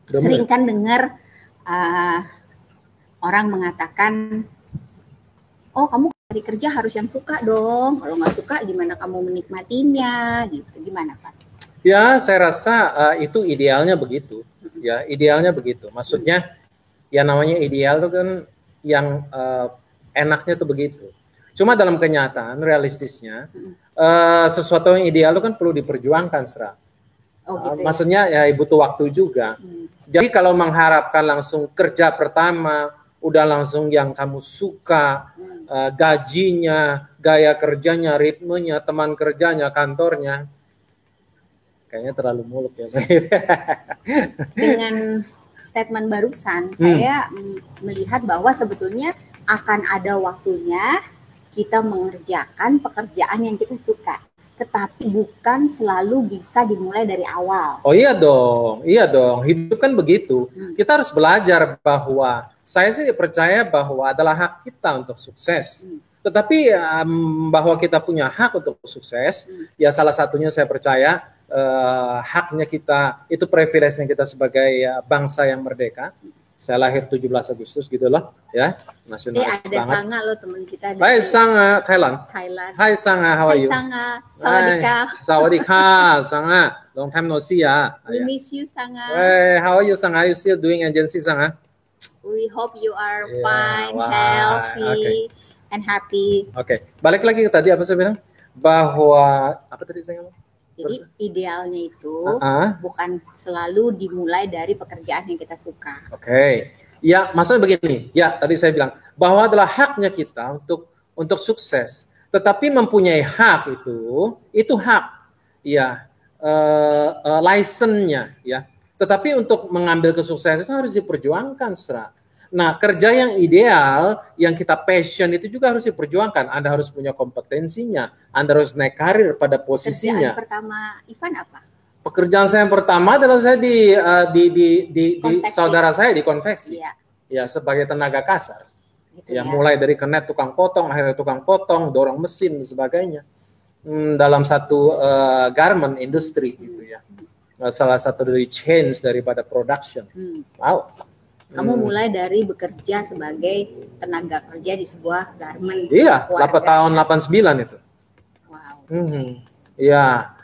Sering kan dengar orang mengatakan, oh kamu cari kerja harus yang suka dong. Kalau nggak suka gimana kamu menikmatinya gitu. Gimana Pak? Ya, saya rasa itu idealnya begitu. Ya, idealnya begitu. Maksudnya ya namanya ideal itu kan yang enaknya tuh begitu. Cuma dalam kenyataan realistisnya sesuatu yang ideal itu kan perlu diperjuangkan, Sra. Gitu maksudnya ya butuh waktu juga. Jadi kalau mengharapkan langsung kerja pertama udah langsung yang kamu suka, gajinya, gaya kerjanya, ritmenya, teman kerjanya, kantornya, kayaknya terlalu muluk ya. Dengan statement barusan, saya melihat bahwa sebetulnya akan ada waktunya kita mengerjakan pekerjaan yang kita suka, tetapi bukan selalu bisa dimulai dari awal. Oh iya dong, hidup kan begitu. Kita harus belajar bahwa saya sih percaya bahwa adalah hak kita untuk sukses. Tetapi bahwa kita punya hak untuk sukses, ya salah satunya saya percaya haknya kita, itu privilege-nya kita sebagai bangsa yang merdeka. Saya lahir 17 Agustus gitu loh, ya, nasionalis banget. Ada Sanga loh teman kita. Hai Sanga, Thailand. Hai Sanga, how are you? Hai Sanga, sawadika. Sawadika, Sanga. Long time no see ya. We miss you Sanga. Hey, how are you Sanga? Are you still doing agency Sanga? We hope you are fine, healthy, and happy. Oke, balik lagi ke tadi apa saya bilang? Bahwa apa tadi saya ngomong? Jadi idealnya itu bukan selalu dimulai dari pekerjaan yang kita suka. Oke. Ya, maksudnya begini. Ya, tadi saya bilang bahwa adalah haknya kita untuk sukses. Tetapi mempunyai hak itu hak. Ya, license-nya ya. Tetapi untuk mengambil kesuksesan itu harus diperjuangkan, Sra. Nah, kerja yang ideal, yang kita passion itu juga harus diperjuangkan. Anda harus punya kompetensinya. Anda harus naik karir pada posisinya. Pekerjaan pertama Ivan apa? Pekerjaan saya yang pertama adalah saya di saudara saya di konveksi. Iya. Ya, sebagai tenaga kasar. Gitu ya, mulai dari kenet tukang potong, akhirnya tukang potong, dorong mesin dan sebagainya. Dalam satu garment industry gitu ya. Salah satu dari change daripada production. Wow. Kamu mulai dari bekerja sebagai tenaga kerja di sebuah garment. Iya, 8 tahun 89 itu. Wow. Iya,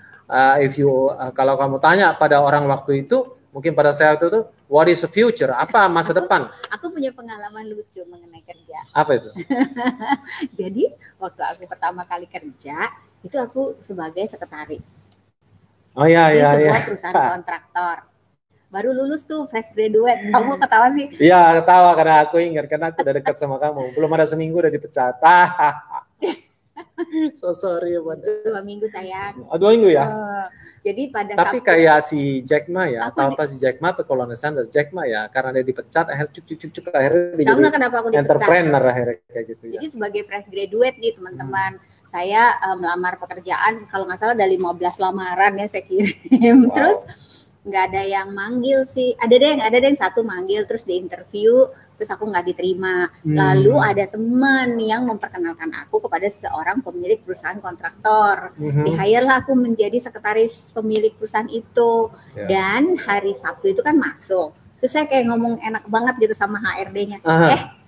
kalau kamu tanya pada orang waktu itu, mungkin pada saya itu what is the future? Apa masa depan? Aku punya pengalaman lucu mengenai kerja. Apa itu? Jadi waktu aku pertama kali kerja, itu aku sebagai sekretaris. Oh iya. Di sebuah perusahaan kontraktor. Baru lulus tuh, fresh graduate. Kamu ketawa sih? Iya, ketawa karena aku ingat, karena aku udah dekat sama kamu. Belum ada seminggu udah dipecat. So sorry. 2 minggu sayang. 2 minggu ya? Jadi pada tapi kayak si Jack Ma ya, si Jack Ma atau Colonel Sanders, Jack Ma ya, karena dia dipecat, akhirnya akhirnya dia jadi kenapa aku dipecat? Entrepreneur akhirnya kayak gitu ya. Jadi sebagai fresh graduate nih teman-teman, saya melamar pekerjaan, kalau nggak salah ada 15 lamaran ya saya kirim. Wow. Terus nggak ada yang manggil sih, ada deh yang satu manggil terus di interview, terus aku nggak diterima. Lalu ada teman yang memperkenalkan aku kepada seorang pemilik perusahaan kontraktor. Di-hire lah aku menjadi sekretaris pemilik perusahaan itu. Dan hari Sabtu itu kan masuk. Terus saya kayak ngomong enak banget gitu sama HRD-nya.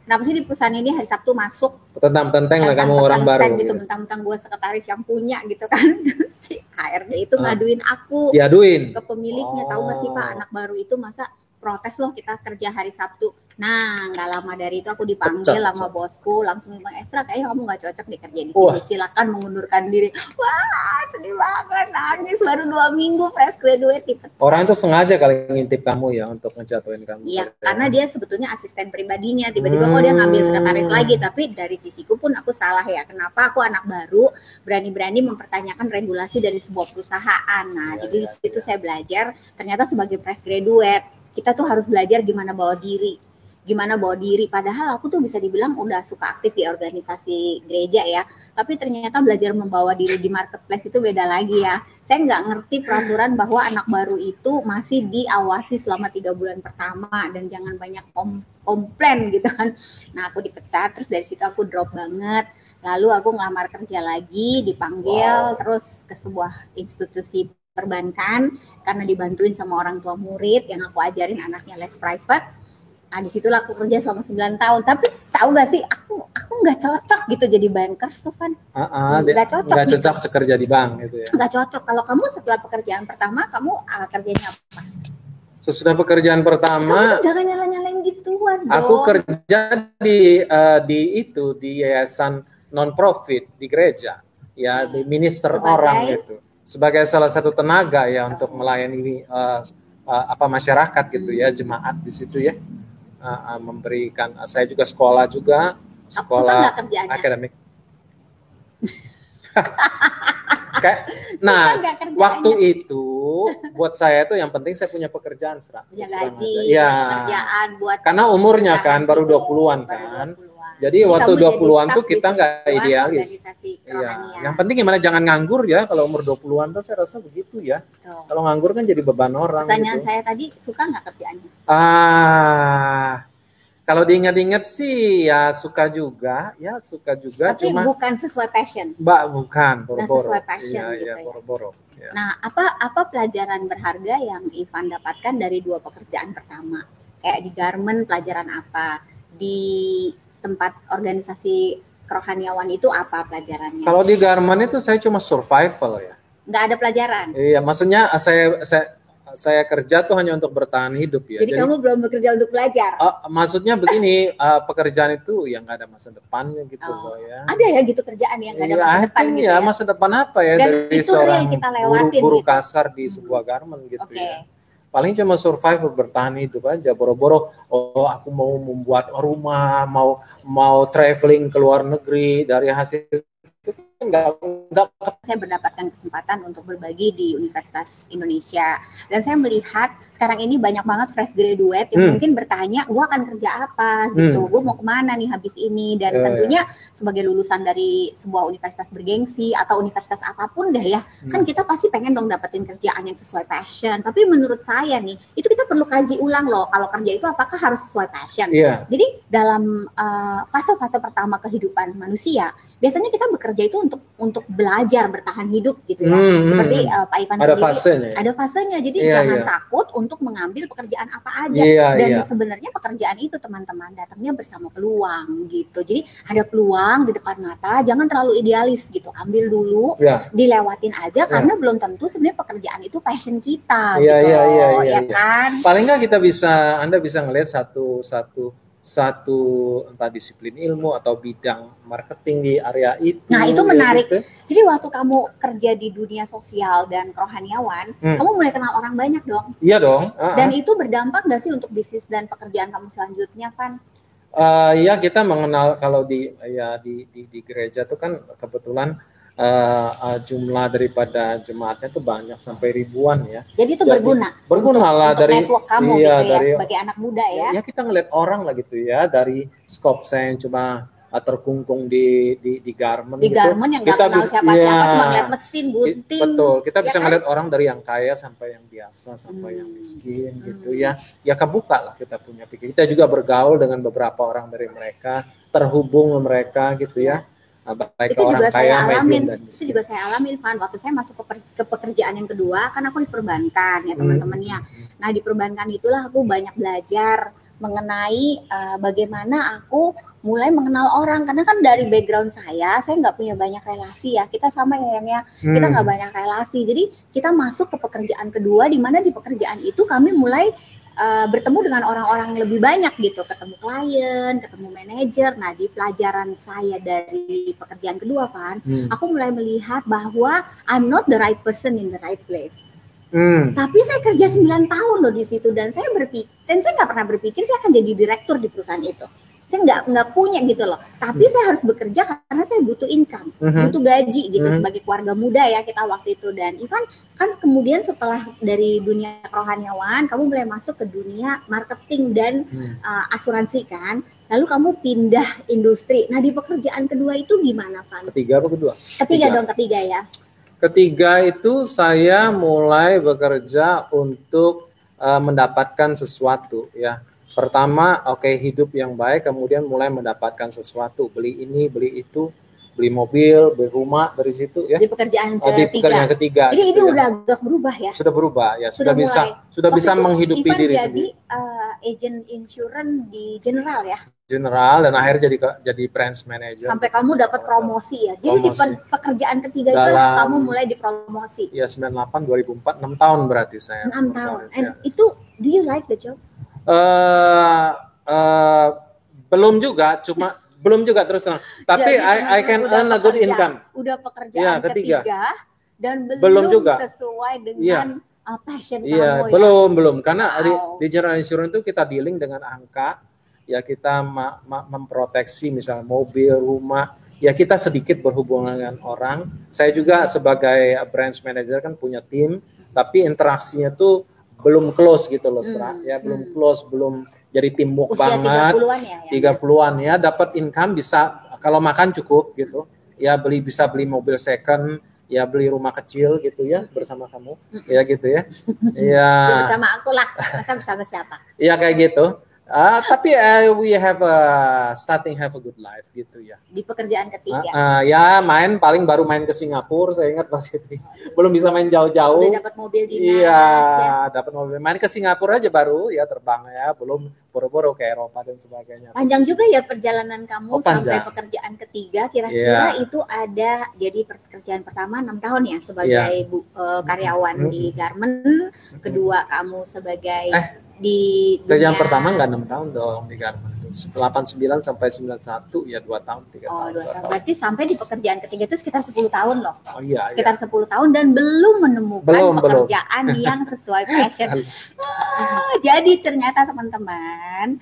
Kenapa sih di perusahaan ini hari Sabtu masuk? Tentang-tentang lah kamu orang baru. Gitu, mentang-mentang gue sekretaris yang punya gitu kan. Terus si HRD itu ngaduin aku ke pemiliknya. Tahu nggak sih Pak, anak baru itu masa protes loh kita kerja hari Sabtu. Nah, nggak lama dari itu aku dipanggil sama bosku, langsung bilang, Esra, kayaknya kamu nggak cocok di kerja di sini. Silakan mengundurkan diri. Wah, sedih banget, nangis baru 2 minggu fresh graduate. Orang itu sengaja kali ngintip kamu ya untuk ngejatuhin kamu. Iya, karena dia sebetulnya asisten pribadinya. Tiba-tiba dia ngambil sekretaris lagi, tapi dari sisiku pun aku salah ya. Kenapa aku anak baru berani-berani mempertanyakan regulasi dari sebuah perusahaan. Nah, jadi di situ saya belajar ternyata sebagai fresh graduate kita tuh harus belajar gimana bawa diri. Padahal aku tuh bisa dibilang udah suka aktif di organisasi gereja ya, tapi ternyata belajar membawa diri di marketplace itu beda lagi ya. Saya nggak ngerti peraturan bahwa anak baru itu masih diawasi selama 3 bulan pertama dan jangan banyak komplain gitu kan. Nah aku dipecat, terus dari situ aku drop banget. Lalu aku ngelamar kerja lagi, dipanggil terus ke sebuah institusi perbankan karena dibantuin sama orang tua murid yang aku ajarin anaknya les private. Nah, disitulah aku kerja selama 9 tahun. Tapi tahu gak sih, aku nggak cocok gitu jadi bankers tuh, Van. Nggak cocok nggak gitu. cocok kerja di bank gitu ya. Nggak cocok. Kalau kamu setelah pekerjaan pertama, kamu kerjanya apa? Sesudah pekerjaan Kamu pertama, tuh jangan nyalain gituan dong. aku kerja di yayasan non profit di gereja, ya di minister Sebagai? orang gitu, sebagai salah satu tenaga ya untuk melayani masyarakat gitu ya, jemaat di situ ya, memberikan. Saya juga sekolah juga, Suka nggak kerjaannya? akademik. Nah, waktu itu buat saya tuh yang penting saya punya pekerjaan, punya gaji, ya. pekerjaan buat karena umurnya kan baru 20-an kan. Jadi waktu 20-an tuh kita nggak idealis. Iya. Yang penting gimana jangan nganggur ya, kalau umur 20-an tuh saya rasa begitu ya. Tuh. Kalau nganggur kan jadi beban orang. Pertanyaan gitu. Saya tadi, suka nggak kerjaannya? Kalau diingat-ingat sih ya suka juga. Tapi cuma bukan sesuai passion. Bukan, boro-boro. Nggak sesuai passion gitu ya. Boro-boro. Ya. Nah, apa pelajaran berharga yang Ivan dapatkan dari 2 pekerjaan pertama? Kayak di garment pelajaran apa? Di tempat organisasi kerohaniawan itu apa pelajarannya? Kalau di garment itu saya cuma survival ya. Nggak ada pelajaran? Iya, maksudnya saya kerja tuh hanya untuk bertahan hidup ya. Jadi kamu belum bekerja untuk belajar? Maksudnya begini, pekerjaan itu yang nggak ada masa depannya gitu loh ya. Ada ya gitu kerjaan yang nggak ada masa depan gitu ya? Masa depan apa ya? Dan dari seorang buru gitu. Kasar di sebuah garment gitu ya. Paling cuma survive, bertahan hidup aja. Boro-boro, aku mau membuat rumah, mau traveling ke luar negeri dari hasil itu enggak. Saya mendapatkan kesempatan untuk berbagi di Universitas Indonesia, dan saya melihat sekarang ini banyak banget fresh graduate yang mungkin bertanya, gue akan kerja apa gitu, gue mau kemana nih habis ini, dan tentunya sebagai lulusan dari sebuah universitas bergengsi atau universitas apapun deh ya, kan kita pasti pengen dong dapetin kerjaan yang sesuai passion. Tapi menurut saya nih, itu kita perlu kaji ulang loh, kalau kerja itu apakah harus sesuai passion. Jadi dalam fase-fase pertama kehidupan manusia, biasanya kita bekerja itu untuk belajar bertahan hidup gitu ya. Seperti Pak Ivan ada sendiri, ada fasenya. Jadi jangan takut untuk mengambil pekerjaan apa aja. Dan sebenarnya pekerjaan itu teman-teman datangnya bersama peluang gitu. Jadi ada peluang di depan mata, jangan terlalu idealis gitu. Ambil dulu, dilewatin aja karena belum tentu sebenarnya pekerjaan itu passion kita gitu. Ya kan? Paling nggak Anda bisa ngelihat satu entah disiplin ilmu atau bidang marketing di area itu. Nah, itu menarik. Gitu. Jadi waktu kamu kerja di dunia sosial dan kerohaniawan, kamu mulai kenal orang banyak dong? Iya dong. Dan itu berdampak nggak sih untuk bisnis dan pekerjaan kamu selanjutnya, Van? Ya, kita mengenal kalau di gereja tuh kan kebetulan jumlah daripada jemaatnya tuh banyak sampai ribuan ya. Jadi itu berguna lah untuk dari network kamu gitu ya, sebagai anak muda ya. Ya kita ngeliat orang lah gitu ya, dari skop saya yang cuma terkungkung di garment. Di garment yang nggak kenal siapa-siapa, cuma ngeliat mesin gunting. Betul, kita bisa ngeliat orang dari yang kaya sampai yang biasa, sampai yang miskin gitu ya. Ya kebuka lah kita punya pikir. Kita juga bergaul dengan beberapa orang dari mereka, terhubung mereka gitu ya. Baik itu juga saya alamin, Van. Waktu saya masuk ke pekerjaan yang kedua, kan aku di perbankan ya teman-temannya. Nah di perbankan itulah aku banyak belajar mengenai bagaimana aku mulai mengenal orang, karena kan dari background saya nggak punya banyak relasi ya, kita sama ya, kita nggak banyak relasi. Jadi kita masuk ke pekerjaan kedua, di mana di pekerjaan itu kami mulai bertemu dengan orang-orang yang lebih banyak gitu, ketemu klien, ketemu manajer. Nah di pelajaran saya dari pekerjaan kedua, Van, aku mulai melihat bahwa I'm not the right person in the right place. Tapi saya kerja 9 tahun loh di situ, dan saya nggak pernah berpikir saya akan jadi direktur di perusahaan itu. Saya nggak punya gitu loh. Tapi saya harus bekerja karena saya butuh income, butuh gaji gitu sebagai keluarga muda ya kita waktu itu. Dan Ivan kan kemudian setelah dari dunia kerohaniawan, kamu mulai masuk ke dunia marketing dan asuransi kan. Lalu kamu pindah industri. Nah di pekerjaan kedua itu gimana, Van? Ketiga apa kedua? Ketiga ya. Ketiga itu saya mulai bekerja untuk mendapatkan sesuatu ya. Pertama, hidup yang baik, kemudian mulai mendapatkan sesuatu, beli ini, beli itu. beli mobil, beli rumah dari situ ya. Di pekerjaan Di pekerjaan ketiga. Jadi gitu ini udah agak berubah ya. Sudah berubah ya, sudah bisa menghidupi Ivan diri jadi, sendiri. Agent insurance di General ya. General dan akhirnya jadi branch manager. Sampai kamu dapat promosi ya. Jadi di pekerjaan ketiga itu kamu mulai dipromosi. Ya 98 2004 6 tahun berarti saya. 6 tahun. And itu do you like the job? Belum juga terus terang. Tapi I can earn a good income. Udah pekerjaan ketiga dan belum juga sesuai dengan passion kamu ya. Belum karena di General Insurance itu kita dealing dengan angka. Ya kita memproteksi misalnya mobil, rumah, ya kita sedikit berhubungan dengan orang. Saya juga sebagai branch manager kan punya tim, tapi interaksinya tuh belum close gitu loh, ya belum close, belum jadi teamwork banget. 30-an ya, dapat income bisa kalau makan cukup gitu. Ya bisa beli mobil second, ya beli rumah kecil gitu ya bersama kamu, ya gitu ya. Ya bersama aku lah, masa bersama siapa? Ya kayak gitu. Tapi we have have a good life gitu ya. Di pekerjaan ketiga. Ya paling baru main ke Singapura, saya ingat pas itu. Belum bisa main jauh-jauh. Udah dapat mobil dinas. Iya, dapat mobil. Main ke Singapura aja baru ya terbang ya, belum boro-boro ke Eropa dan sebagainya. Panjang juga ya perjalanan kamu sampai pekerjaan ketiga. Kira-kira itu ada jadi pekerjaan pertama 6 tahun ya sebagai karyawan di Garment, kedua kamu sebagai di kerjaan pertama enggak 6 tahun dong di Garment. 89 sampai 91 ya 2 tahun 3 tahun. Oh, 2 tahun. Berarti sampai di pekerjaan ketiga itu sekitar 10 tahun loh. Oh iya. Sekitar 10 tahun dan belum menemukan pekerjaan yang sesuai passion. Jadi ternyata teman-teman,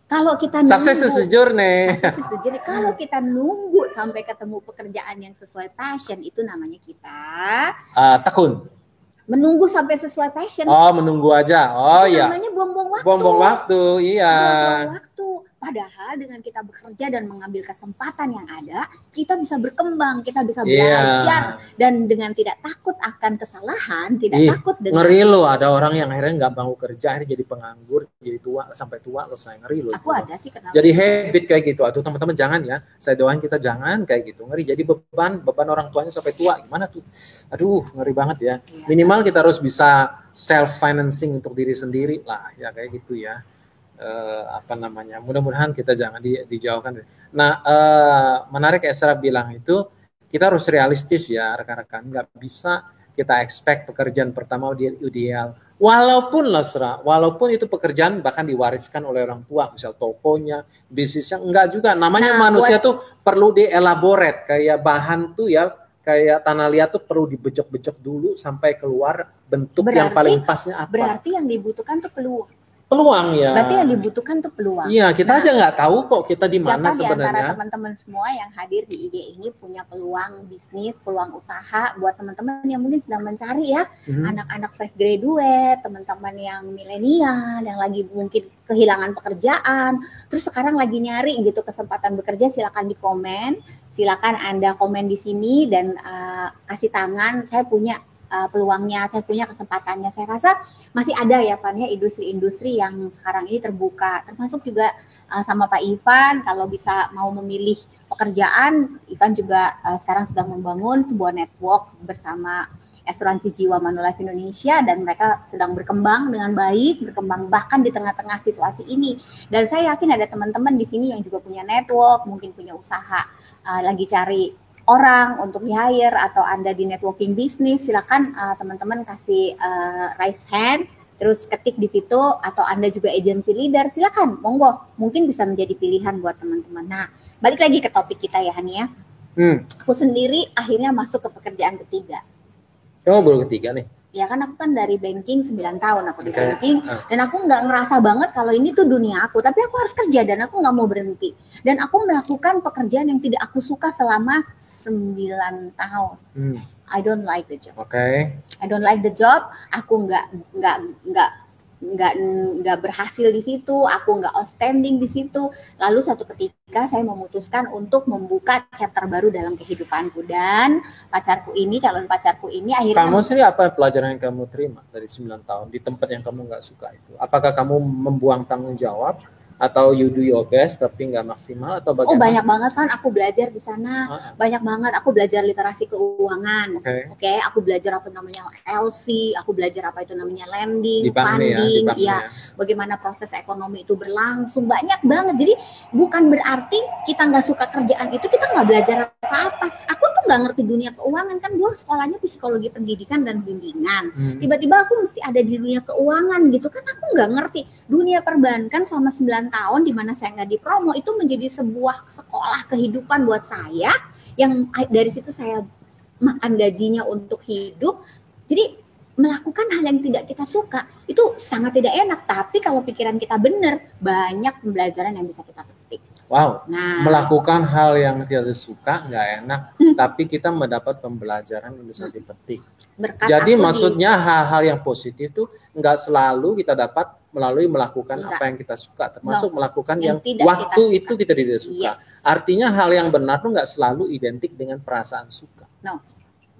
kalau kita nunggu success journey. Kalau kita nunggu sampai ketemu pekerjaan yang sesuai passion, itu namanya kita tekun. Menunggu sampai sesuai passion. Oh, menunggu aja. Oh iya. Namanya buang-buang waktu. Buang-buang waktu, iya. Buang-buang waktu. Padahal dengan kita bekerja dan mengambil kesempatan yang ada, kita bisa berkembang, kita bisa belajar, dan dengan tidak takut akan kesalahan, tidak takut dengan. Ngeri lo, ada orang yang akhirnya nggak mau kerja, akhirnya jadi penganggur, jadi tua sampai tua lo, saya ngeri lo. Aku ada sih kenal. Jadi habit kayak gitu. Aduh teman-teman jangan ya, saya doain kita jangan kayak gitu. Ngeri, jadi beban orang tuanya sampai tua gimana tuh? Aduh ngeri banget ya. Minimal kita harus bisa self financing untuk diri sendiri lah, ya kayak gitu ya. Mudah-mudahan kita jangan dijauhkan. Nah, menarik Esra bilang itu, kita harus realistis ya rekan-rekan, nggak bisa kita expect pekerjaan pertama dia ideal. Walaupun itu pekerjaan bahkan diwariskan oleh orang tua, misal tokonya, bisnisnya, enggak juga. Namanya manusia tuh perlu dielaborate, kayak bahan tuh ya, kayak tanah liat tuh perlu dibejok-bejok dulu sampai keluar bentuk yang paling pasnya apa. Berarti yang dibutuhkan tuh peluang ya. Berarti yang dibutuhkan tuh peluang. Iya, kita aja nggak tahu kok kita di mana sebenarnya. Siapa di antara teman-teman semua yang hadir di IG ini punya peluang bisnis, peluang usaha buat teman-teman yang mungkin sedang mencari ya, anak-anak fresh graduate, teman-teman yang milenial, yang lagi mungkin kehilangan pekerjaan, terus sekarang lagi nyari gitu kesempatan bekerja, silakan di komen, silakan Anda komen di sini dan kasih tangan, saya punya peluangnya, saya punya kesempatannya. Saya rasa masih ada ya Pan ya industri-industri yang sekarang ini terbuka, termasuk juga sama Pak Ivan kalau bisa mau memilih pekerjaan. Ivan juga sekarang sedang membangun sebuah network bersama Asuransi Jiwa Manulife Indonesia dan mereka sedang berkembang dengan baik, berkembang bahkan di tengah-tengah situasi ini. Dan saya yakin ada teman-teman di sini yang juga punya network, mungkin punya usaha, lagi cari orang untuk di-hire atau Anda di networking bisnis, silakan teman-teman kasih raise hand, terus ketik di situ, atau Anda juga agency leader, silakan, monggo, mungkin bisa menjadi pilihan buat teman-teman. Nah, balik lagi ke topik kita ya Hani ya. Aku sendiri akhirnya masuk ke pekerjaan ketiga. Kamu baru ketiga nih? Ya kan aku kan dari banking 9 tahun aku di banking dan aku nggak ngerasa banget kalau ini tuh dunia aku, tapi aku harus kerja dan aku nggak mau berhenti dan aku melakukan pekerjaan yang tidak aku suka selama 9 tahun. I don't like the job. I don't like the job. Aku nggak berhasil di situ, aku nggak outstanding di situ. Lalu suatu ketika saya memutuskan untuk membuka chapter baru dalam kehidupanku dan calon pacarku ini akhirnya. Kamu sendiri apa pelajaran yang kamu terima dari 9 tahun di tempat yang kamu nggak suka itu? Apakah kamu membuang tanggung jawab atau you do your best tapi nggak maksimal atau bagaimana? Oh banyak banget Van, aku belajar di sana, banyak banget. Aku belajar literasi keuangan, oke, aku belajar apa namanya LC, aku belajar apa itu namanya lending, funding, ya, bagaimana proses ekonomi itu berlangsung, banyak banget. Jadi bukan berarti kita nggak suka kerjaan itu kita nggak belajar apa-apa. Aku tuh nggak ngerti dunia keuangan, kan gue sekolahnya psikologi pendidikan dan bimbingan. Tiba-tiba aku mesti ada di dunia keuangan gitu kan, aku nggak ngerti. Dunia perbankan selama 9 tahun di mana saya nggak dipromo itu menjadi sebuah sekolah kehidupan buat saya, yang dari situ saya makan gajinya untuk hidup. Jadi melakukan hal yang tidak kita suka itu sangat tidak enak, tapi kalau pikiran kita benar, banyak pembelajaran yang bisa kita petik. Wow, melakukan hal yang tidak suka nggak enak, tapi kita mendapat pembelajaran yang bisa dipetik. Jadi maksudnya hal-hal yang positif tuh nggak selalu kita dapat melalui melakukan apa yang kita suka, termasuk melakukan yang waktu itu kita tidak suka. Artinya hal yang benar tuh nggak selalu identik dengan perasaan suka.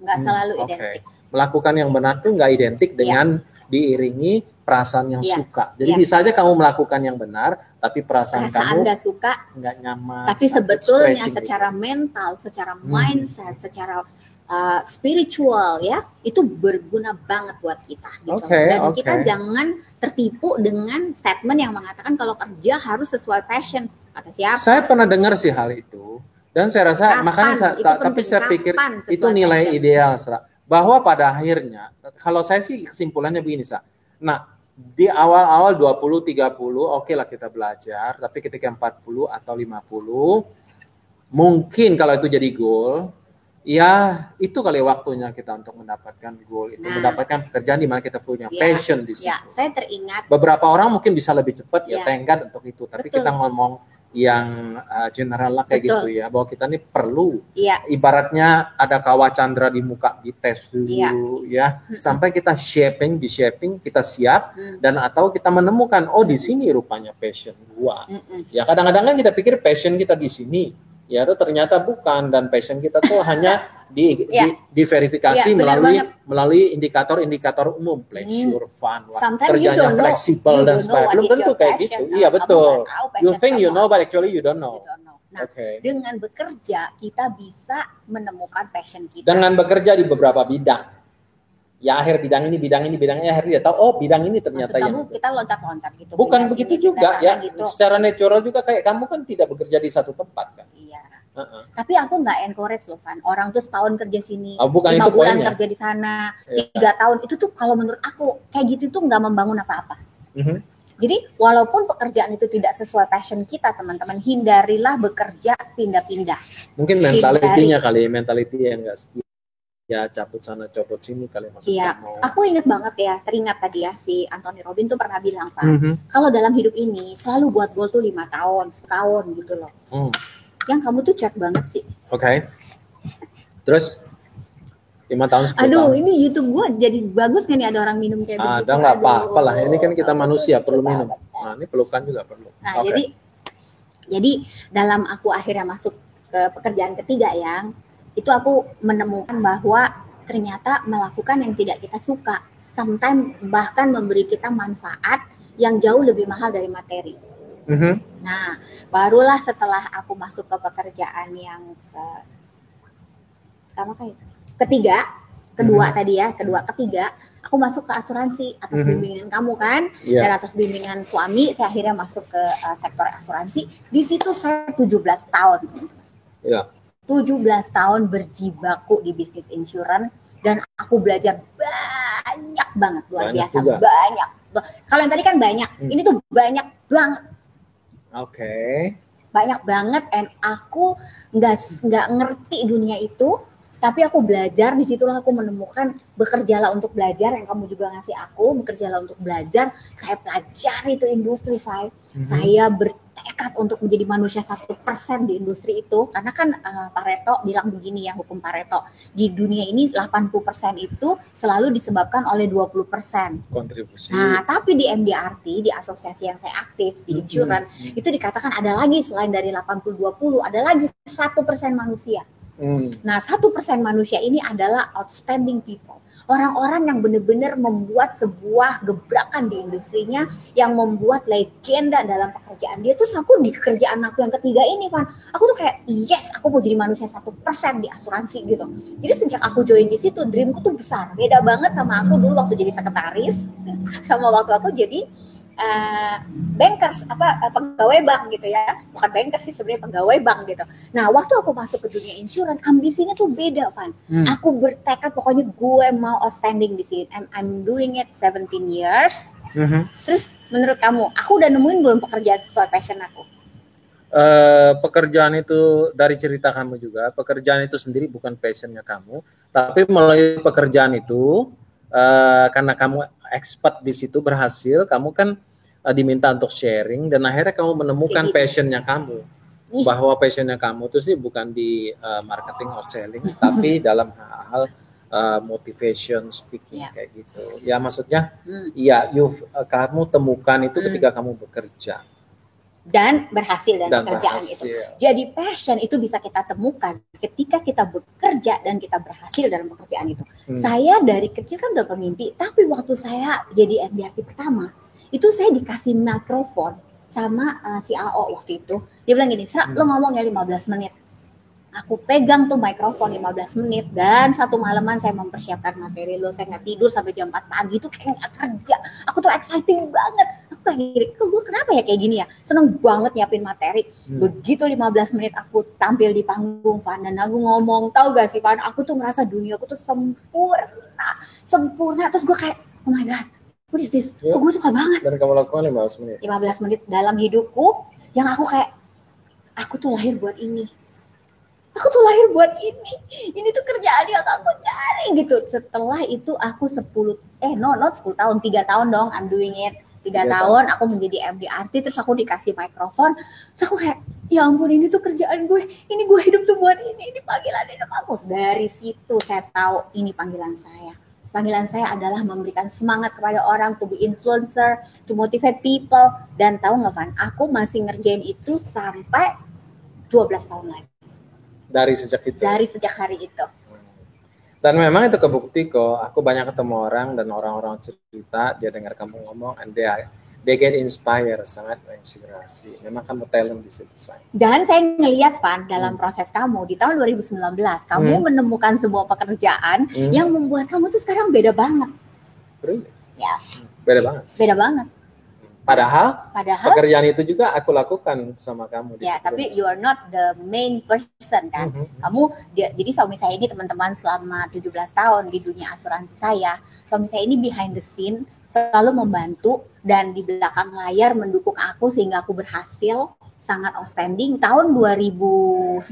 Nggak selalu identik. Melakukan yang benar tuh nggak identik dengan diiringi perasaan yang suka. Jadi bisa aja kamu melakukan yang benar, tapi perasaan kamu nggak suka, nggak nyaman. Tapi sebetulnya secara mental, secara mindset, secara spiritual ya, itu berguna banget buat kita. Gitu. Dan kita jangan tertipu dengan statement yang mengatakan kalau kerja harus sesuai passion. Kata siapa? Saya pernah dengar sih hal itu, dan saya rasa makanya tapi saya pikir itu nilai ideal, bahwa pada akhirnya kalau saya sih kesimpulannya begini, Nah, di awal-awal 20 30 oke lah kita belajar, tapi ketika 40 atau 50 mungkin kalau itu jadi goal, ya itu kali waktunya kita untuk mendapatkan goal itu, mendapatkan pekerjaan di mana kita punya passion di situ. Ya, saya teringat beberapa orang mungkin bisa lebih cepat tenggat untuk itu, tapi kita ngomong yang general lah kayak gitu ya, bahwa kita ini perlu ibaratnya ada kawah candra di muka, dites dulu sampai kita shaping kita siap dan atau kita menemukan di sini rupanya passion gua. Ya kadang-kadang kan kita pikir passion kita di sini, ya itu ternyata bukan, dan passion kita tuh hanya diverifikasi melalui indikator-indikator umum, pleasure, fun, kerjanya fleksibel dan sebagainya. Belum tentu kayak gitu. Iya betul. You think you know, but actually you don't know. Nah, dengan bekerja kita bisa menemukan passion kita. Dengan bekerja di beberapa bidang. Ya akhir bidang ini, akhirnya dia tahu bidang ini ternyata yang kita loncat-loncat gitu. Bukan begitu juga ya. Gitu. Secara natural juga kayak kamu kan tidak bekerja di satu tempat kan. Iya. Tapi aku nggak encourage loh, Van. Orang tuh setahun kerja sini, 5 bulan kerja di sana, 3 tahun. Itu tuh kalau menurut aku kayak gitu tuh nggak membangun apa-apa. Jadi walaupun pekerjaan itu tidak sesuai passion kita, teman-teman, hindarilah bekerja pindah-pindah. Mungkin mentality yang nggak setia. Ya cabut sana copot sini kali maksudnya. Iya, aku inget banget ya, teringat tadi ya si Anthony Robbins tuh pernah bilang, Van, kalau dalam hidup ini selalu buat goal tuh 5 tahun, setahun gitu loh. Yang kamu tuh cek banget sih. Oke. Terus 5 tahun 10 Aduh, tahun. ini YouTube gue jadi bagus kan nih, ada orang minum kayak begitu. Ada nggak apa-apa lah, ini kan kita manusia perlu minum. Nah ini pelukan juga perlu. Nah jadi dalam aku akhirnya masuk ke pekerjaan ketiga itu aku menemukan bahwa ternyata melakukan yang tidak kita suka sometimes bahkan memberi kita manfaat yang jauh lebih mahal dari materi. Nah, barulah setelah aku masuk ke pekerjaan yang ketiga, aku masuk ke asuransi atas bimbingan kamu kan, dan atas bimbingan suami saya akhirnya masuk ke sektor asuransi. Di situ saya 17 tahun. 17 tahun berjibaku di bisnis insurance, dan aku belajar banyak banget, luar biasa banyak. Kalau yang tadi kan banyak, ini tuh banyak banget. Banyak banget, and aku nggak ngerti dunia itu, tapi aku belajar. Disitulah aku menemukan bekerjalah untuk belajar, yang kamu juga ngasih aku, bekerjalah untuk belajar. Saya pelajari itu industri saya bertekad untuk menjadi manusia 1% di industri itu, karena kan Pareto bilang begini ya, hukum Pareto, di dunia ini 80% itu selalu disebabkan oleh 20% kontribusi. Nah, tapi di MDRT, di asosiasi yang saya aktif di insurance, itu dikatakan ada lagi selain dari 80-20, ada lagi 1% manusia. Nah, 1% manusia ini adalah outstanding people. orang-orang yang benar-benar membuat sebuah gebrakan di industrinya, yang membuat legenda dalam pekerjaan dia. Terus aku di kerjaan aku yang ketiga ini, Van, aku tuh kayak yes, aku mau jadi manusia 1% di asuransi gitu. Jadi sejak aku join di situ, dreamku tuh besar, beda banget sama aku dulu waktu jadi sekretaris, sama waktu aku jadi bankers, pegawai bank gitu ya, bukan bankers sih sebenarnya, pegawai bank gitu. Nah waktu aku masuk ke dunia insurance, ambisinya tuh beda, Van. Aku bertekad pokoknya gue mau outstanding di sini, and I'm doing it 17 years. Terus menurut kamu, aku udah nemuin belum pekerjaan sesuai passion aku? Pekerjaan itu dari cerita kamu juga, pekerjaan itu sendiri bukan passionnya kamu, tapi melalui pekerjaan itu karena kamu expert di situ, berhasil, kamu kan diminta untuk sharing, dan akhirnya kamu menemukan passionnya kamu. Bahwa passionnya kamu itu sih bukan di marketing or selling, tapi dalam hal motivation speaking kayak gitu. Ya maksudnya, ya kamu temukan itu ketika kamu bekerja. Dan berhasil dalam pekerjaan itu. Jadi passion itu bisa kita temukan ketika kita bekerja dan kita berhasil dalam pekerjaan itu. Saya dari kecil kan udah bermimpi, tapi waktu saya jadi MDRT pertama, itu saya dikasih mikrofon sama si AO waktu itu. Dia bilang gini, Sra, lo ngomong ya 15 menit. Aku pegang tuh mikrofon 15 menit, dan satu malaman saya mempersiapkan materi lo. Saya nggak tidur sampai jam 4 pagi, itu kayak nggak kerja. Aku tuh exciting banget. Aku kayak gini, gue kenapa ya kayak gini ya? Seneng banget nyiapin materi. Begitu 15 menit aku tampil di panggung, Van, dan aku ngomong, tahu gak sih, Van, aku tuh merasa dunia aku tuh sempurna. Terus gue kayak, oh my god, what is this? Kok gue suka banget. Dan kamu lakukan 15 menit? 15 menit dalam hidupku, yang aku kayak, aku tuh lahir buat ini. Aku tuh lahir buat ini. Ini tuh kerjaan yang aku cari gitu. Setelah itu aku 10 tahun, 3 tahun dong I'm doing it. 3 tahun aku menjadi MDRT, terus aku dikasih mikrofon. Terus aku kayak, ya ampun, ini tuh kerjaan gue. Ini gue hidup tuh buat ini panggilan hidup aku. Dari situ saya tahu ini panggilan saya. Panggilan saya adalah memberikan semangat kepada orang, to be influencer, to motivate people. Dan tahu nggak, Van, aku masih ngerjain itu sampai 12 tahun lagi. Dari sejak itu? Dari sejak hari itu. Dan memang itu kebukti kok. Aku banyak ketemu orang, dan orang-orang cerita, dia dengar kamu ngomong, and they get inspired, sangat menginspirasi. Memang kamu talent di situ, sayang. Dan saya ngelihat, Van, dalam proses kamu di tahun 2019, kamu menemukan sebuah pekerjaan yang membuat kamu tuh sekarang beda banget. Really? Ya. Beda banget. Beda banget. Padahal pekerjaan itu juga aku lakukan sama kamu. Ya, tapi you are not the main person kan. Kamu, jadi suami saya ini, teman-teman, selama 17 tahun di dunia asuransi saya, suami saya ini behind the scene, selalu membantu dan di belakang layar mendukung aku sehingga aku berhasil, sangat outstanding. Tahun 2019,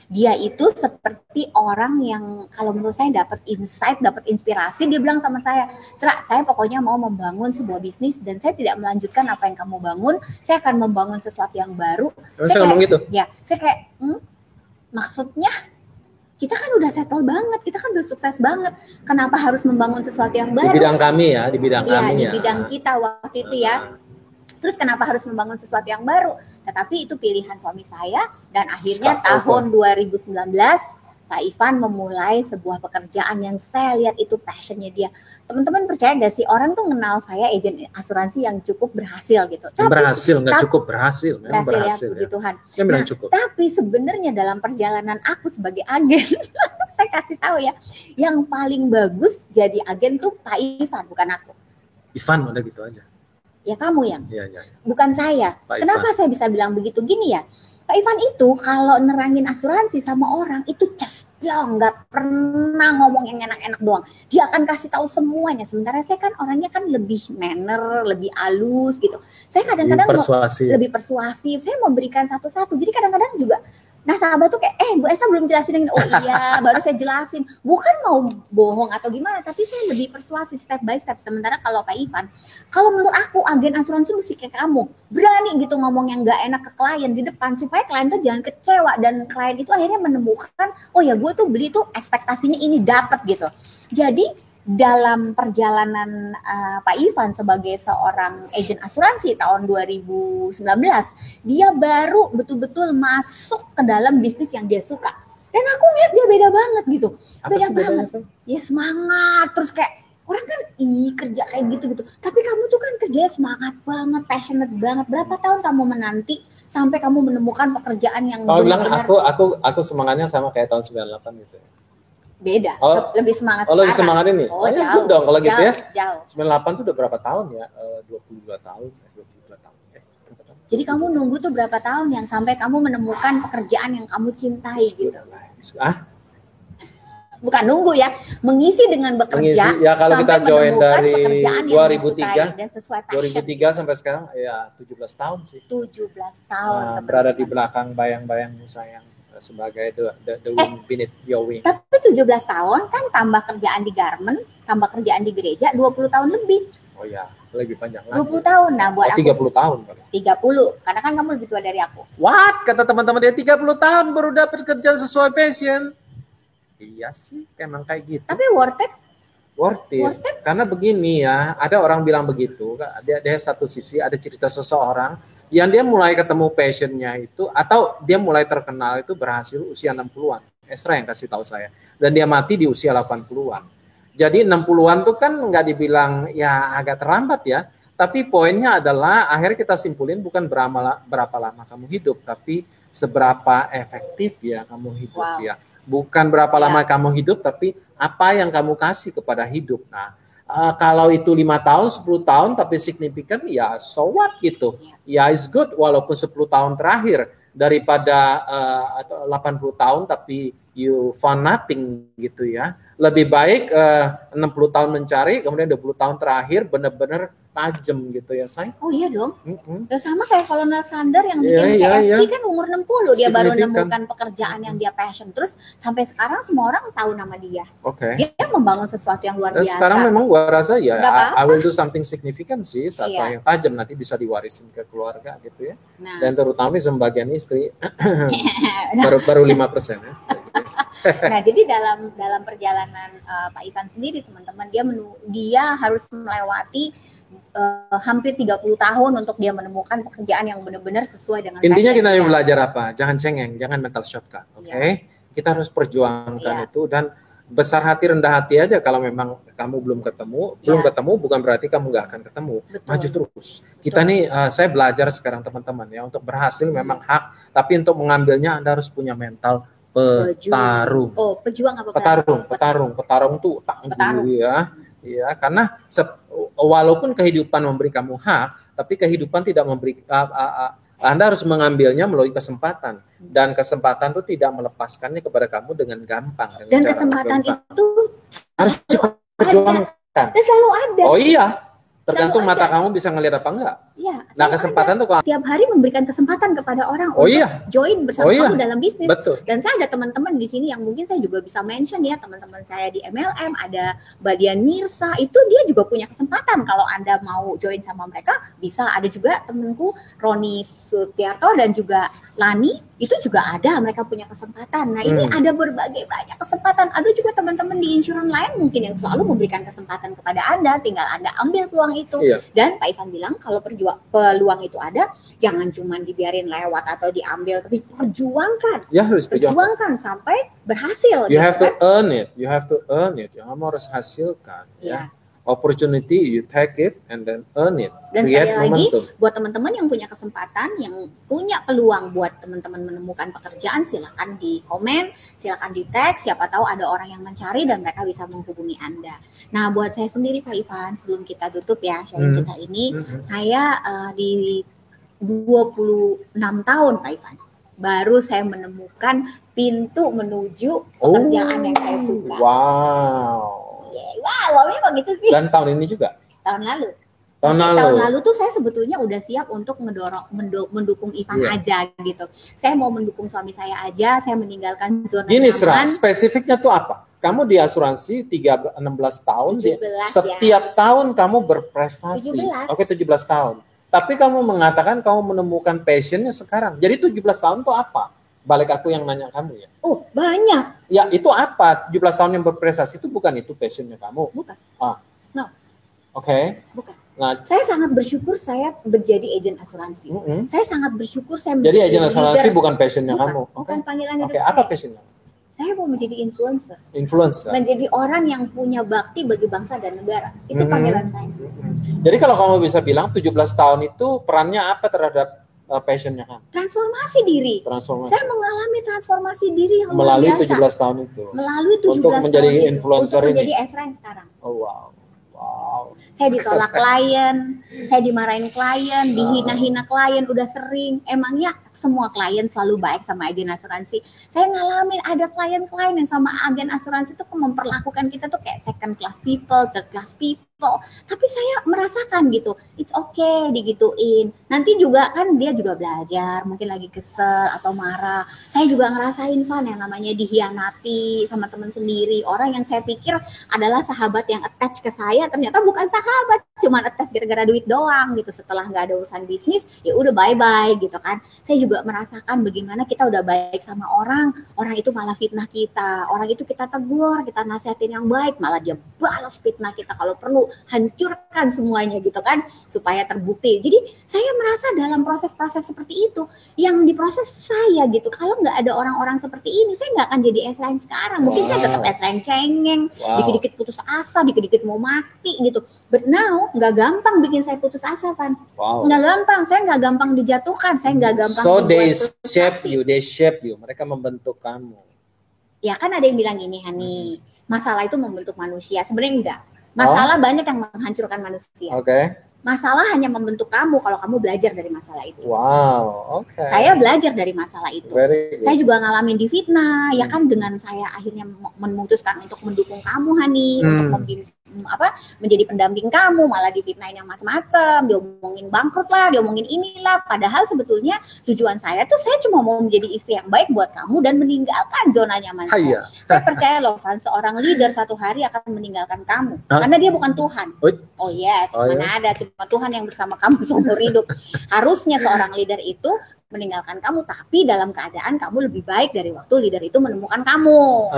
dia itu seperti orang yang kalau menurut saya dapat insight, dapat inspirasi. Dia bilang sama saya, Sra, saya pokoknya mau membangun sebuah bisnis dan saya tidak melanjutkan apa yang kamu bangun. Saya akan membangun sesuatu yang baru. Saya ngomong gitu? Ya, saya kayak, maksudnya kita kan udah settle banget, kita kan udah sukses banget. Kenapa harus membangun sesuatu yang baru? Di bidang kami ya, di bidang kami ya. Di bidang kita waktu itu ya. Terus kenapa harus membangun sesuatu yang baru? Tetapi itu pilihan suami saya, dan akhirnya tahun 2019 Pak Ivan memulai sebuah pekerjaan yang saya lihat itu passionnya dia. Teman-teman percaya gak sih, orang tuh kenal saya agen asuransi yang cukup berhasil gitu. Berhasil ya, puji Tuhan. Nah, cukup. Tapi sebenarnya dalam perjalanan aku sebagai agen, saya kasih tahu ya, yang paling bagus jadi agen tuh Pak Ivan, bukan aku. Ivan udah gitu aja. Ya kamu yang, ya. Bukan saya. Kenapa saya bisa bilang begitu? Gini ya, Pak Ivan itu kalau nerangin asuransi sama orang itu cesplong, nggak pernah ngomong yang enak-enak doang. Dia akan kasih tahu semuanya. Sementara saya kan orangnya kan lebih manner, lebih halus gitu. Saya kadang-kadang lebih persuasif. Saya memberikan satu-satu. Jadi kadang-kadang juga nasabah tuh kayak, Bu Esra belum jelasin. Oh iya, baru saya jelasin. Bukan mau bohong atau gimana, tapi saya lebih persuasif step by step. Sementara kalau Pak Ivan, kalau menurut aku agen asuransi mesti kayak kamu, berani gitu ngomong yang nggak enak ke klien di depan supaya klien tuh jangan kecewa, dan klien itu akhirnya menemukan, oh ya gue tuh beli tuh ekspektasinya ini dapat gitu. Jadi dalam perjalanan Pak Ivan sebagai seorang agen asuransi tahun 2019, dia baru betul-betul masuk ke dalam bisnis yang dia suka. Dan aku ngeliat dia beda banget gitu. Apa Beda sih bedanya, banget. Say? Ya semangat, terus kayak orang kan kerja kayak gitu. Tapi kamu tuh kan kerjanya semangat banget, passionate banget. Berapa tahun kamu menanti sampai kamu menemukan pekerjaan yang Kalau bilang benar-benar aku semangatnya sama kayak tahun 98 gitu. beda, lebih semangat lebih sekarang. semangat ini. Oh, ya, jauh. dong kalau gitu ya. Jauh. 98 itu udah berapa tahun ya? 22 tahun. 22 tahun. Jadi kamu nunggu tuh berapa tahun yang sampai kamu menemukan pekerjaan yang kamu cintai gitu. Bukan nunggu ya, mengisi dengan bekerja. Ya kalau kita join dari pekerjaan yang 2003 dan sesuai passion. 2003 sampai sekarang ya 17 tahun sih. 17 tahun. Berada di belakang bayang-bayang sayang sebagai the wind beneath your wing. Tapi 17 tahun kan tambah kerjaan di garment, tambah kerjaan di gereja 20 tahun lebih. Oh ya, lebih panjang lagi. 20 tahun. Nah, buat 30 aku 30 tahun. 30, karena kan kamu lebih tua dari aku. What? Kata teman-teman dia 30 tahun baru dapat kerjaan sesuai passion. Iya sih, emang kayak gitu. Tapi worth it? Worth it. Karena begini ya, ada orang bilang begitu. Dia satu sisi ada cerita seseorang yang dia mulai ketemu passionnya itu, atau dia mulai terkenal itu berhasil usia 60-an. Esra yang kasih tahu saya. Dan dia mati di usia 80-an. Jadi 60-an tuh kan nggak dibilang ya agak terlambat ya. Tapi poinnya adalah akhirnya kita simpulin bukan berapa lama kamu hidup, tapi seberapa efektif ya kamu hidup ya. Bukan berapa lama kamu hidup, tapi apa yang kamu kasih kepada hidup. Nah, kalau itu 5 tahun, 10 tahun, tapi signifikan, ya so what gitu. Ya it's good, walaupun 10 tahun terakhir, daripada 80 tahun, tapi you found nothing gitu ya. Lebih baik 60 tahun mencari, kemudian 20 tahun terakhir benar-benar tajam gitu ya, say. Oh iya dong. Sama kayak Kolonel Sander yang bikin KFC kan umur 60 dia baru menemukan pekerjaan yang dia passion. Terus sampai sekarang semua orang tahu nama dia. Dia membangun sesuatu yang luar biasa. Sekarang memang gua rasa ya I will do something significant sih, satu yang tajam nanti bisa diwarisin ke keluarga gitu ya. Nah. Dan terutama sebagian istri baru 5% ya. Nah, jadi dalam perjalanan Pak Ivan sendiri teman-teman dia harus melewati hampir 30 tahun untuk dia menemukan pekerjaan yang benar-benar sesuai dengan intinya kita yang belajar apa? Jangan cengeng, jangan mental shortcut, oke? Kita harus perjuangkan itu dan besar hati rendah hati aja kalau memang kamu belum ketemu bukan berarti kamu nggak akan ketemu. Maju terus. Kita nih saya belajar sekarang teman-teman ya, untuk berhasil memang hak, tapi untuk mengambilnya Anda harus punya mental petarung. Oh, pejuang apa? Petarung tuh tangguh ya. Ya, karena walaupun kehidupan memberi kamu hak, tapi kehidupan tidak memberi Anda harus mengambilnya melalui kesempatan, dan kesempatan itu tidak melepaskannya kepada kamu dengan gampang. Dan kesempatan itu harus diperjuangkan. Dan selalu ada. Oh iya, tergantung mata kamu bisa ngelihat apa enggak. Ya, nah kesempatan tuh kalau tiap hari memberikan kesempatan kepada orang untuk join bersama kamu dalam bisnis. Betul. Dan saya ada teman-teman di sini yang mungkin saya juga bisa mention ya, teman-teman saya di MLM, ada Badian Mirsa, itu dia juga punya kesempatan kalau Anda mau join sama mereka, bisa. Ada juga temanku Roni Sutiarto dan juga Lani, itu juga ada, mereka punya kesempatan. Nah, ini ada berbagai banyak kesempatan. Ada juga teman-teman di insurans lain mungkin yang selalu memberikan kesempatan kepada Anda, tinggal Anda ambil peluang itu. Dan Pak Ivan bilang kalau peluang itu ada, jangan cuma dibiarin lewat atau diambil, tapi perjuangkan. Ya, harus perjuangkan sampai berhasil. You have to earn it. You have to earn it. Kamu harus hasilkan. Ya. Opportunity, you take it and then earn it. Dan sekali lagi, buat teman-teman yang punya kesempatan, yang punya peluang buat teman-teman menemukan pekerjaan, silakan di komen, silakan di tag, siapa tahu ada orang yang mencari dan mereka bisa menghubungi Anda. Nah, buat saya sendiri Pak Ivan, sebelum kita tutup ya sharing kita ini, saya di 26 tahun Pak Ivan, baru saya menemukan pintu menuju pekerjaan yang saya suka. Wow. Wah, kok gitu sih. Dan tahun ini juga? Tahun lalu. Tahun lalu tuh saya sebetulnya udah siap untuk mendukung Ivan aja gitu. Saya mau mendukung suami saya aja, saya meninggalkan zona nyaman. Gini, spesifiknya tuh apa? Kamu di asuransi 16 tahun, 17, setiap tahun kamu berprestasi. 17. Oke, 17 tahun. Tapi kamu mengatakan kamu menemukan passionnya sekarang. Jadi 17 tahun tuh apa? Balik aku yang nanya kamu ya. Oh, banyak. Ya, itu apa? 17 tahun yang berprestasi itu bukan itu passionnya kamu? Bukan. No. Oke. Bukan. Nah, saya sangat bersyukur saya menjadi agen asuransi. Saya sangat bersyukur saya menjadi agen asuransi bukan passionnya kamu. Bukan panggilan hidup saya. Apa passionnya? Saya mau menjadi influencer. Influencer. Menjadi orang yang punya bakti bagi bangsa dan negara. Itu panggilan saya. Jadi kalau kamu bisa bilang 17 tahun itu perannya apa terhadap passionnya kan? Transformasi diri. Saya mengalami transformasi diri yang melalui luar biasa. 17 tahun itu. Melalui 17 untuk menjadi tahun influencer itu. Untuk menjadi ini. Esra yang sekarang. Oh wow. Saya ditolak klien, saya dimarahin klien, dihina-hina klien, udah sering. Emangnya semua klien selalu baik sama agen asuransi? Saya ngalamin ada klien-klien yang sama agen asuransi itu memperlakukan kita tuh kayak second class people, third class people. Tapi saya merasakan gitu, it's okay digituin. Nanti juga kan dia juga belajar, mungkin lagi kesel atau marah. Saya juga ngerasain yang namanya dihianati sama teman sendiri. Orang yang saya pikir adalah sahabat yang attach ke saya, ternyata bukan sahabat, cuma attach gara-gara duit doang gitu. Setelah nggak ada urusan bisnis, ya udah bye-bye gitu kan. Saya juga merasakan bagaimana kita udah baik sama orang itu malah fitnah kita. Orang itu kita tegur, kita nasihatin yang baik, malah dia balas fitnah kita. Kalau perlu hancurkan semuanya gitu kan, supaya terbukti. Jadi saya merasa dalam proses-proses seperti itu yang diproses saya gitu. Kalau nggak ada orang-orang seperti ini, saya nggak akan jadi Esra yang sekarang. Mungkin saya tetap Esra yang cengeng, dikit-dikit putus asa, dikit-dikit mau mati gitu. But now nggak gampang bikin saya putus asa, Van. Nggak gampang, saya nggak gampang dijatuhkan, saya nggak gampang. So they shape you, mereka membentuk kamu. Ya kan ada yang bilang gini, Hani, masalah itu membentuk manusia. Sebenarnya enggak. Masalah banyak yang menghancurkan manusia. Masalah hanya membentuk kamu kalau kamu belajar dari masalah itu. Saya belajar dari masalah itu. Saya juga ngalamin difitnah, ya kan, dengan saya akhirnya memutuskan untuk mendukung kamu, Hani, untuk menjadi pendamping kamu, malah difitnahin yang macam-macam, diomongin bangkrut lah, diomongin inilah. Padahal sebetulnya tujuan saya tuh saya cuma mau menjadi istri yang baik buat kamu dan meninggalkan zona nyaman saya. Saya percaya loh, Van, seorang leader satu hari akan meninggalkan kamu, karena dia bukan Tuhan. Oh yes, mana ada, cuma Tuhan yang bersama kamu seumur hidup. Harusnya seorang leader itu meninggalkan kamu, tapi dalam keadaan kamu lebih baik dari waktu leader itu menemukan kamu.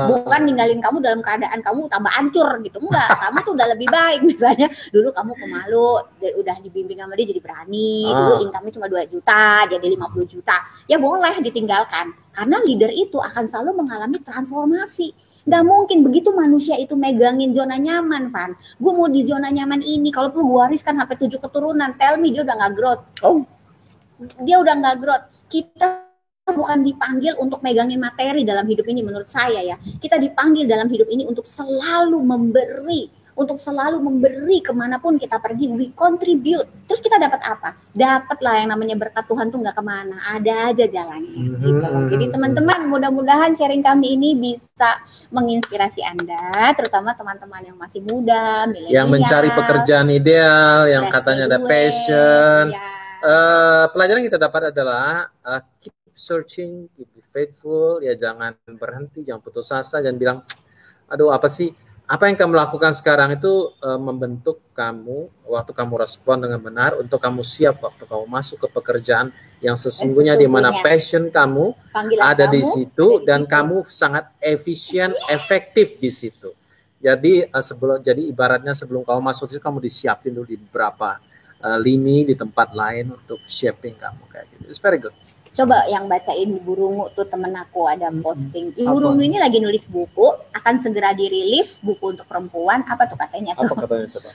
Bukan ninggalin kamu dalam keadaan kamu tambah hancur gitu. Enggak, kamu tuh udah lebih baik. Misalnya dulu kamu pemalu, udah dibimbing sama dia jadi berani. Dulu income-nya cuma 2 juta, jadi 50 juta. Ya boleh ditinggalkan. Karena leader itu akan selalu mengalami transformasi. Gak mungkin begitu manusia itu megangin zona nyaman, Van. Gue mau di zona nyaman ini, kalau perlu gue wariskan sampai 7 keturunan. Tell me, dia udah gak growth. Dia udah nggak growth. Kita bukan dipanggil untuk megangin materi dalam hidup ini, menurut saya ya. Kita dipanggil dalam hidup ini untuk selalu memberi, kemanapun kita pergi, we contribute. Terus kita dapat apa? Dapatlah yang namanya berkat Tuhan tuh nggak kemana, ada aja jalannya. Gitu. Jadi teman-teman, mudah-mudahan sharing kami ini bisa menginspirasi Anda, terutama teman-teman yang masih muda, milenial, yang mencari pekerjaan ideal, yang katanya ada passion. Pelajaran yang kita dapat adalah keep searching, keep faithful, ya jangan berhenti, jangan putus asa, jangan bilang, aduh apa sih, apa yang kamu lakukan sekarang itu membentuk kamu waktu kamu respon dengan benar, untuk kamu siap waktu kamu masuk ke pekerjaan yang sesungguhnya di mana passion kamu ada di situ dan kamu sangat efisien, efektif di situ. Jadi jadi ibaratnya sebelum kamu masuk situ kamu disiapin dulu di beberapa lini di tempat lain untuk shaping kamu kayak gitu. It's very good. Coba yang bacain Ibu Rungu tuh, temen aku ada posting. Ibu Rungu ini lagi nulis buku, akan segera dirilis buku untuk perempuan. Apa tuh katanya tuh? Apa katanya coba?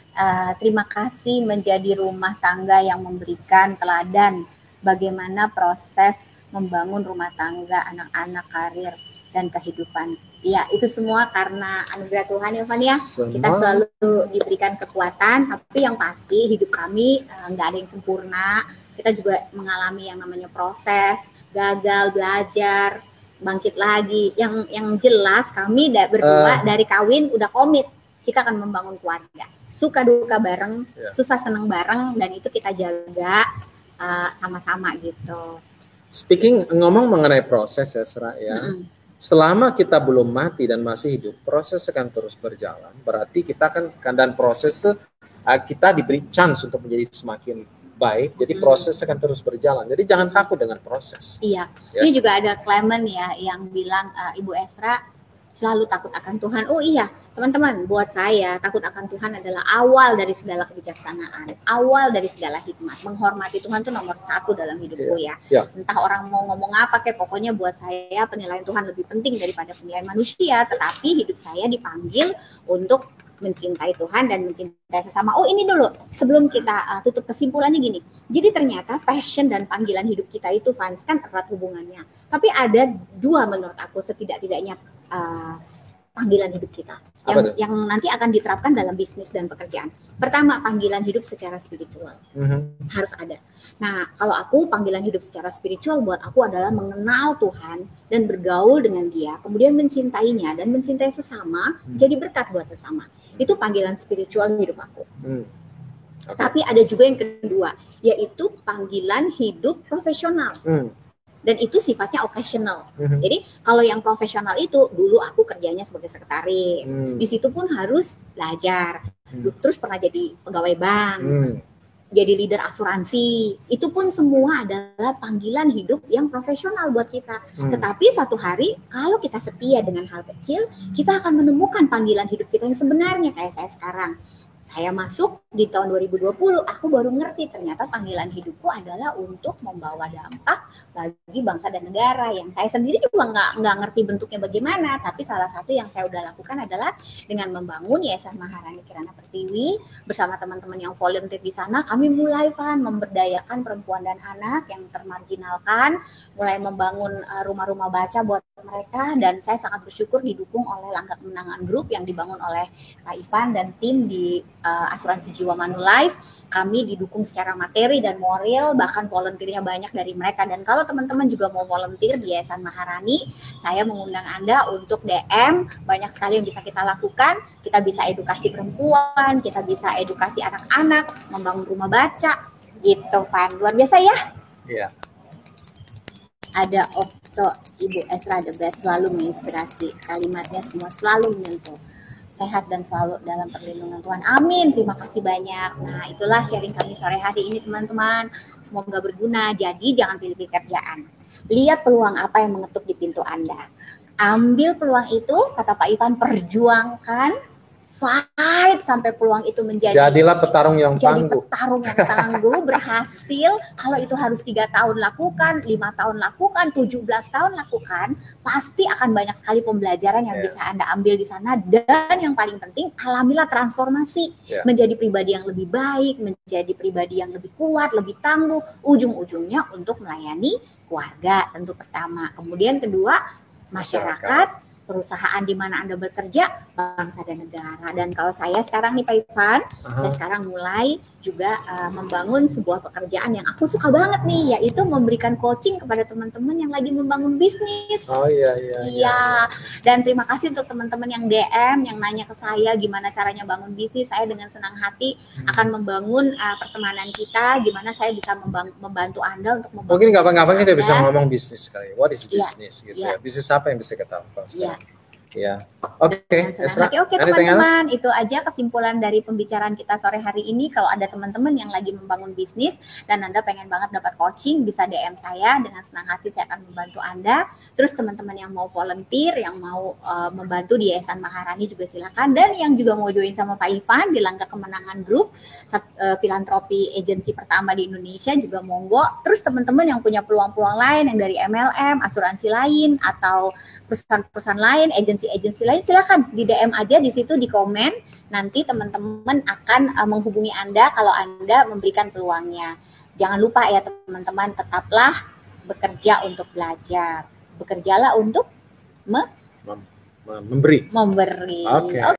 Terima kasih menjadi rumah tangga yang memberikan teladan bagaimana proses membangun rumah tangga, anak-anak, karir, dan kehidupan. Ya, itu semua karena anugerah Tuhan ya, Van ya. Kita selalu diberikan kekuatan, tapi yang pasti hidup kami nggak ada yang sempurna. Kita juga mengalami yang namanya proses, gagal, belajar, bangkit lagi. Yang jelas kami berdua dari kawin udah komit, kita akan membangun keluarga. Suka duka bareng, susah seneng bareng, dan itu kita jaga sama-sama gitu. Ngomong mengenai proses ya, Esra ya. Selama kita belum mati dan masih hidup, proses akan terus berjalan. Berarti kita dan proses kita diberi chance untuk menjadi semakin baik. Jadi proses akan terus berjalan. Jadi jangan takut dengan proses. Iya. Ya. Ini juga ada Clement ya yang bilang, Ibu Esra, selalu takut akan Tuhan. Oh iya, teman-teman, buat saya takut akan Tuhan adalah awal dari segala kebijaksanaan, awal dari segala hikmat. Menghormati Tuhan itu nomor satu dalam hidupku ya. Entah orang mau ngomong apa, kayak pokoknya buat saya penilaian Tuhan lebih penting daripada penilaian manusia. Tetapi hidup saya dipanggil untuk mencintai Tuhan dan mencintai sesama. Oh ini dulu, sebelum kita tutup kesimpulannya gini. Jadi ternyata passion dan panggilan hidup kita itu fans kan erat hubungannya. Tapi ada dua menurut aku setidak-tidaknya panggilan hidup kita yang nanti akan diterapkan dalam bisnis dan pekerjaan. Pertama, panggilan hidup secara spiritual harus ada. Nah, kalau aku panggilan hidup secara spiritual buat aku adalah mengenal Tuhan dan bergaul dengan Dia, kemudian mencintainya dan mencintai sesama, jadi berkat buat sesama. Itu panggilan spiritual hidup aku. Tapi ada juga yang kedua, yaitu panggilan hidup profesional. Dan itu sifatnya occasional. Jadi kalau yang profesional itu dulu aku kerjanya sebagai sekretaris. Di situ pun harus belajar. Terus pernah jadi pegawai bank, jadi leader asuransi. Itu pun semua adalah panggilan hidup yang profesional buat kita. Tetapi satu hari kalau kita setia dengan hal kecil, kita akan menemukan panggilan hidup kita yang sebenarnya. Kayak saya sekarang. Saya masuk di tahun 2020, aku baru ngerti ternyata panggilan hidupku adalah untuk membawa dampak bagi bangsa dan negara. Yang saya sendiri juga nggak ngerti bentuknya bagaimana, tapi salah satu yang saya udah lakukan adalah dengan membangun Yayasan Maharani Kirana Pertiwi bersama teman-teman yang volunteer di sana. Kami mulai memberdayakan perempuan dan anak yang termarginalkan, mulai membangun rumah-rumah baca buat mereka, dan saya sangat bersyukur didukung oleh Langkah Kemenangan Group yang dibangun oleh Pak Ivan dan tim di asuransi jiwa Manulife. Kami didukung secara materi dan moral, bahkan volunteernya banyak dari mereka. Dan kalau teman-teman juga mau volunteer di Yayasan Maharani, saya mengundang Anda untuk DM. Banyak sekali yang bisa kita lakukan. Kita bisa edukasi perempuan, kita bisa edukasi anak-anak, membangun rumah baca, gitu Van. Luar biasa ya? Iya. Ada Okto, Ibu Esra the best, selalu menginspirasi. Kalimatnya semua selalu menyentuh. Sehat dan selalu dalam perlindungan Tuhan. Amin. Terima kasih banyak. Nah, itulah sharing kami sore hari ini, teman-teman. Semoga berguna. Jadi, jangan pilih kerjaan. Lihat peluang apa yang mengetuk di pintu Anda. Ambil peluang itu, kata Pak Ivan, perjuangkan. Fight sampai peluang itu jadilah petarung yang tangguh. Petarung yang tangguh, berhasil. Kalau itu harus 3 tahun lakukan, 5 tahun lakukan, 17 tahun lakukan, pasti akan banyak sekali pembelajaran yang bisa Anda ambil di sana. Dan yang paling penting, alamilah transformasi menjadi pribadi yang lebih baik, menjadi pribadi yang lebih kuat, lebih tangguh, ujung-ujungnya untuk melayani keluarga tentu pertama. Kemudian kedua, masyarakat, perusahaan di mana Anda bekerja, bangsa dan negara. Dan kalau saya sekarang nih Pak Ivan, saya sekarang mulai juga membangun sebuah pekerjaan yang aku suka banget nih, yaitu memberikan coaching kepada teman-teman yang lagi membangun bisnis. Oh iya. Dan terima kasih untuk teman-teman yang DM, yang nanya ke saya gimana caranya bangun bisnis. Saya dengan senang hati akan membangun pertemanan kita, gimana saya bisa membantu Anda untuk membangun. Mungkin kapan-kapan kita bisa ngomong bisnis kali. What is business gitu ya? Bisnis apa yang bisa kita lakukan sekarang? Ya, oke. Oke teman-teman, itu aja kesimpulan dari pembicaraan kita sore hari ini. Kalau ada teman-teman yang lagi membangun bisnis dan Anda pengen banget dapat coaching, bisa DM saya, dengan senang hati saya akan membantu Anda. Terus teman-teman yang mau volunteer, yang mau membantu di Yayasan Maharani juga silakan. Dan yang juga mau join sama Pak Ivan di Langkah Kemenangan Group, filantropi agensi pertama di Indonesia, juga monggo. Terus teman-teman yang punya peluang-peluang lain, yang dari MLM, asuransi lain, atau perusahaan-perusahaan lain, agensi lain, silakan di DM aja di situ, di komen. Nanti teman-teman akan menghubungi Anda kalau Anda memberikan peluangnya. Jangan lupa ya teman-teman, tetaplah bekerja untuk belajar. Bekerjalah untuk memberi.